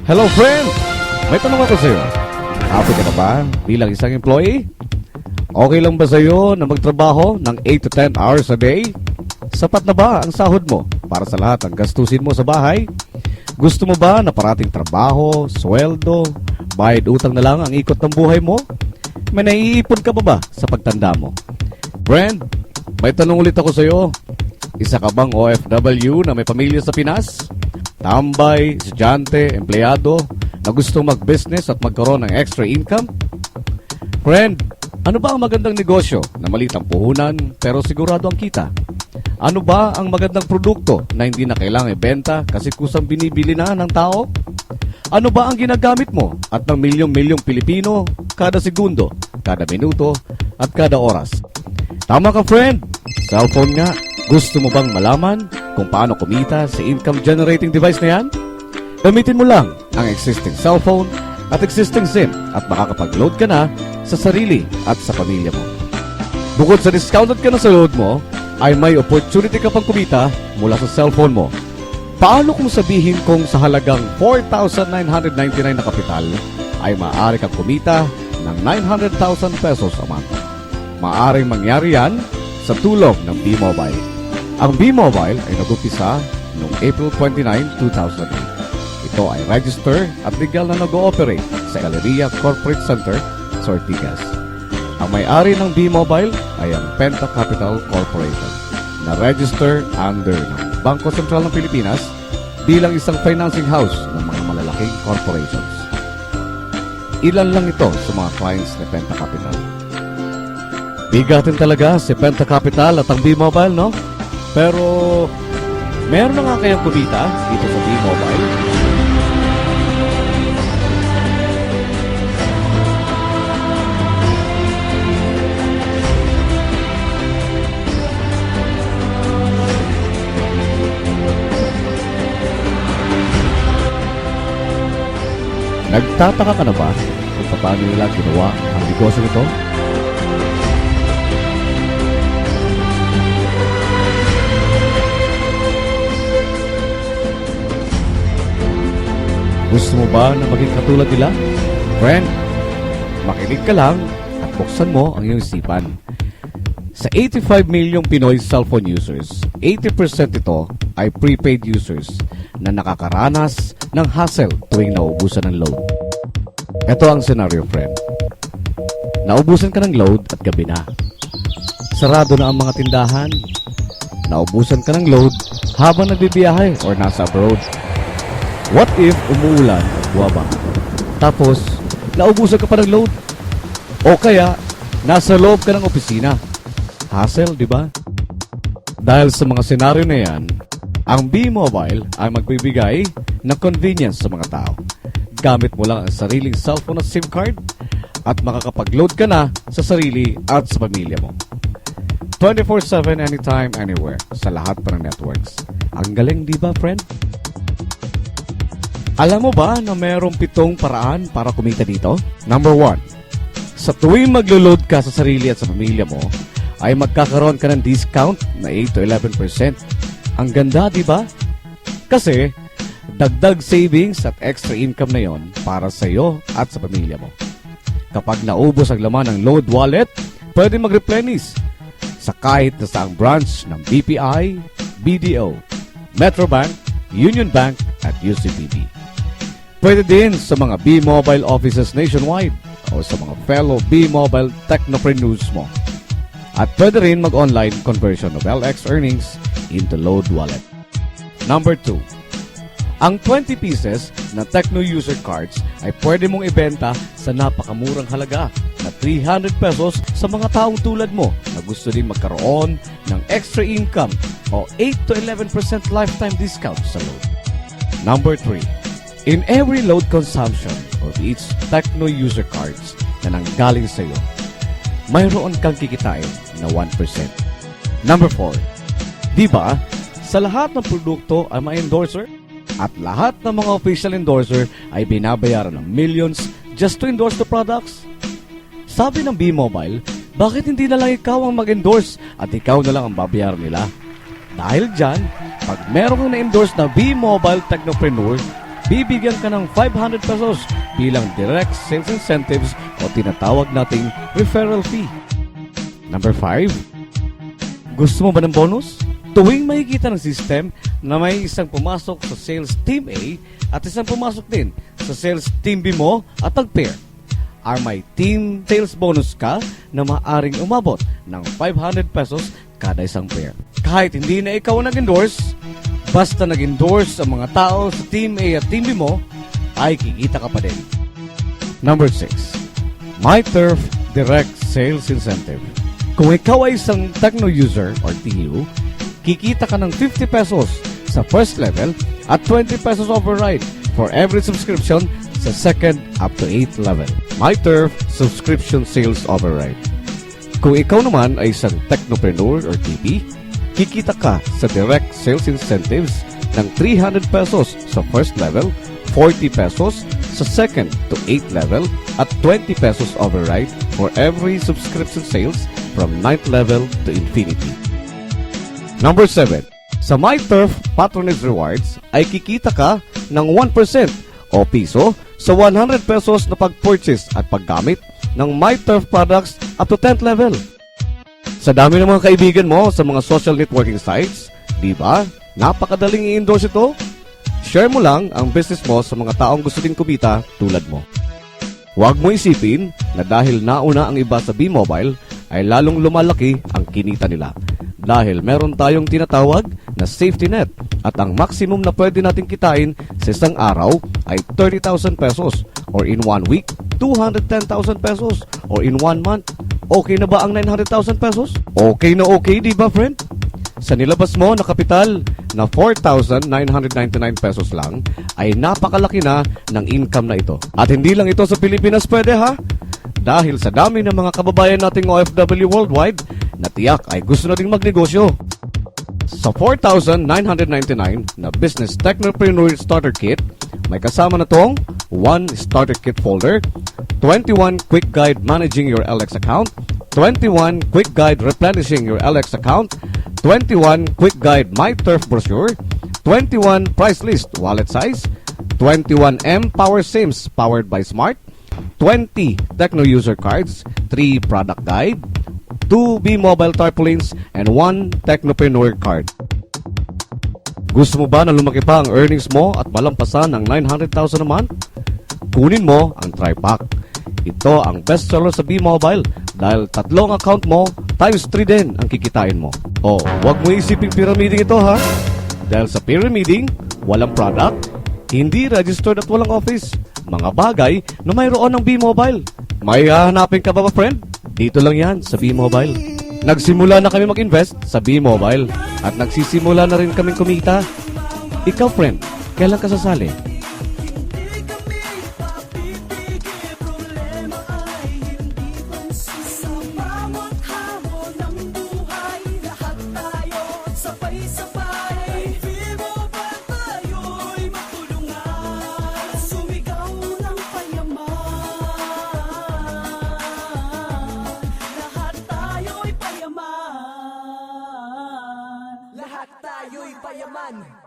Hello friend! May tanong ako sa'yo. Happy ka na ba bilang isang employee? Okay lang ba sa'yo na magtrabaho ng 8 to 10 hours a day? Sapat na ba ang sahod mo para sa lahat ng gastusin mo sa bahay? Gusto mo ba na parating trabaho, sweldo, bayad utang na lang ang ikot ng buhay mo? May naiipon ka ba sa pagtanda mo? Friend, may tanong ulit ako sa'yo. Isa ka bang OFW na may pamilya sa Pinas? Tambay, estudyante, empleyado na gusto mag-business at magkaroon ng extra income? Friend, ano ba ang magandang negosyo na maliit ang puhunan pero sigurado ang kita? Ano ba ang magandang produkto na hindi na kailangang ibenta kasi kusang binibili na ng tao? Ano ba ang ginagamit mo at ng milyong-milyong Pilipino kada segundo, kada minuto at kada oras? Tama ka friend, cellphone nga. Gusto mo bang malaman kung paano kumita sa income generating device na yan? Gamitin mo lang ang existing cellphone at existing SIM at makakapag-load ka na sa sarili at sa pamilya mo. Bukod sa discounted ka na sa load mo, ay may opportunity ka pang kumita mula sa cellphone mo. Paano kung sabihin kung sa halagang 4,999 na kapital ay maaari kang kumita ng 900,000 pesos a month? Maaring mangyari yan sa tulong ng B-Mobile. Ang B-Mobile ay nag-upisa noong April 29, 2008. Ito ay register at legal na nag-ooperate sa Galleria Corporate Center sa Ortigas. Ang may-ari ng B-Mobile ay ang Penta Capital Corporation na register under ng Bangko Sentral ng Pilipinas bilang isang financing house ng mga malalaking corporations. Ilan lang ito sa mga clients ni Penta Capital. Bigatin talaga si Penta Capital at ang B-Mobile, no? Pero meron na nga kayang kumita dito sa B-Mobile? Nagtataka ka na ba kung paano nila ginawa ang negosyo ito? Gusto mo ba na maging katulad nila? Friend, makinig ka lang at buksan mo ang iyong isipan. Sa 85 milyong Pinoy cellphone users, 80% ito ay prepaid users na nakakaranas ng hassle tuwing naubusan ng load. Ito ang scenario, friend. Naubusan ka ng load at gabi na. Sarado na ang mga tindahan. Naubusan ka ng load habang nagbibiyahe or nasa abroad. What if umuulan at buwaba? Tapos, naubusan ka pa ng load? O kaya, nasa loob ka ng opisina? Hassle, di ba? Dahil sa mga senaryo na yan, ang B-Mobile ay magbibigay ng convenience sa mga tao. Gamit mo lang ang sariling cellphone at SIM card at makakapag-load ka na sa sarili at sa pamilya mo. 24/7 anytime, anywhere sa lahat pa ng networks. Ang galing, di ba, friend? Alam mo ba na mayroong 7 paraan para kumita dito? Number 1. Sa tuwing maglo-load ka sa sarili at sa pamilya mo, ay magkakaroon ka ng discount na 8 to 11%. Ang ganda, di ba? Kasi, dagdag savings at extra income na yon para sa iyo at sa pamilya mo. Kapag naubos ang laman ng load wallet, pwede mag-replenish sa kahit na saang branch ng BPI, BDO, Metrobank, Union Bank at UCBB. Pwede din sa mga B-Mobile offices nationwide o sa mga fellow B-Mobile technopreneurs mo. At pwede rin mag-online conversion of LX earnings into load wallet. Number 2. Ang 20 pieces na Techno user cards ay pwede mong ibenta sa napakamurang halaga na 300 pesos sa mga taong tulad mo na gusto din magkaroon ng extra income o 8 to 11% lifetime discount sa load. Number 3. In every load consumption of each Techno user cards na nanggaling sa iyo, mayroon kang kikitain na 1%. Number 4. Diba, sa lahat ng produkto ay may endorser at lahat ng mga official endorser ay binabayaran ng millions just to endorse the products? Sabi ng B-Mobile, bakit hindi na lang ikaw ang mag-endorse at ikaw na lang ang babayaran nila? Dahil dyan, pag meron kang na-endorse na B-Mobile Technopreneur, bibigyan ka ng 500 pesos bilang direct sales incentives o tinatawag nating referral fee. Number 5, gusto mo ba ng bonus? Tuwing makikita ng system na may isang pumasok sa sales team A at isang pumasok din sa sales team B mo at tag-pair, ay may team sales bonus ka na maaring umabot ng 500 pesos kada isang pair. Kahit hindi na ikaw nag-endorse, basta nag-endorse ang mga tao sa team A at team B mo, ay kikita ka pa din. Number 6, MyTurf Direct Sales Incentive. Kung ikaw ay isang Tecno user or TU, kikita ka ng 50 pesos sa first level at 20 pesos override for every subscription sa second up to 8th level. MyTurf Subscription Sales Override. Kung ikaw naman ay isang Technopreneur or TP, kikita ka sa direct sales incentives ng 300 pesos sa first level, 40 pesos sa second to 8th level, at 20 pesos override for every subscription sales from 9th level to infinity. Number 7. Sa MyTurf Patronage Rewards ay kikita ka ng 1% o piso sa 100 pesos na pag-purchase at paggamit ng MyTurf products up to 10th level. Sa dami ng mga kaibigan mo sa mga social networking sites, di ba? Napakadaling i-endorse ito. Share mo lang ang business mo sa mga taong gusto din kumita tulad mo. Huwag mo isipin na dahil nauna ang iba sa B-Mobile ay lalong lumalaki ang kinita nila. Dahil meron tayong tinatawag na safety net at ang maximum na pwede natin kitain sa isang araw ay 30,000 pesos or in 1 week, 210,000 pesos or in 1 month. Okay na ba ang 900,000 pesos? Okay na okay, di ba friend? Sa nilabas mo na kapital na 4,999 pesos lang ay napakalaki na ng income na ito. At hindi lang ito sa Pilipinas pwede ha? Dahil sa dami ng mga kababayan nating OFW worldwide na tiyak ay gusto na ding magnegosyo. Sa 4,999 na Business Technopreneur Starter Kit, may kasama na tong 1 Starter Kit folder, 21 Quick Guide Managing Your LX Account, 21 Quick Guide Replenishing Your LX Account, 21 Quick Guide MyTurf Brochure, 21 Price List Wallet Size, 21M Power Sims powered by Smart, 20 Tecno User Cards, 3 Product Guide, 2 B-Mobile Tarpaulins, and 1 Technopreneur Card. Gusto mo ba na lumaki pa ang earnings mo at malampasan ng 900,000 a month? Kunin mo ang TriPack. Ito ang bestseller sa B-Mobile dahil 3 account mo times 3 din ang kikitain mo. O, huwag mo isiping pyramiding ito ha. Dahil sa pyramiding, walang product, hindi registered at walang office. Mga bagay na mayroon ng B-Mobile. May hahanapin ka ba friend? Dito lang yan sa B-Mobile. Nagsimula na kami mag-invest sa B-Mobile at nagsisimula na rin kaming kumita. Ikaw friend, kailan ka sasali? Lahat tayo'y payaman.